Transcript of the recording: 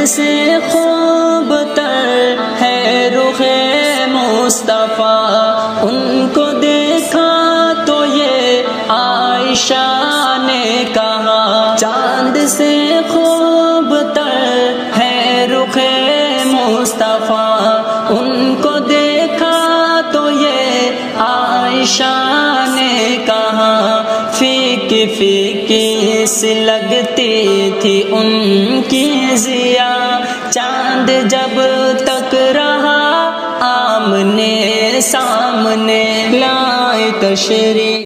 से खूब तर है रुखे मुस्तफ़ा। उनको देखा तो ये आयशा ने कहा, चांद से खूब तर है रुखे मुस्तफ़ा। उनको देखा तो ये आयशा ने कहा, फीकी फीकी सी लगती थी उनकी ज़िया। चांद जब तक रहा आमने सामने, लाए तशरीफ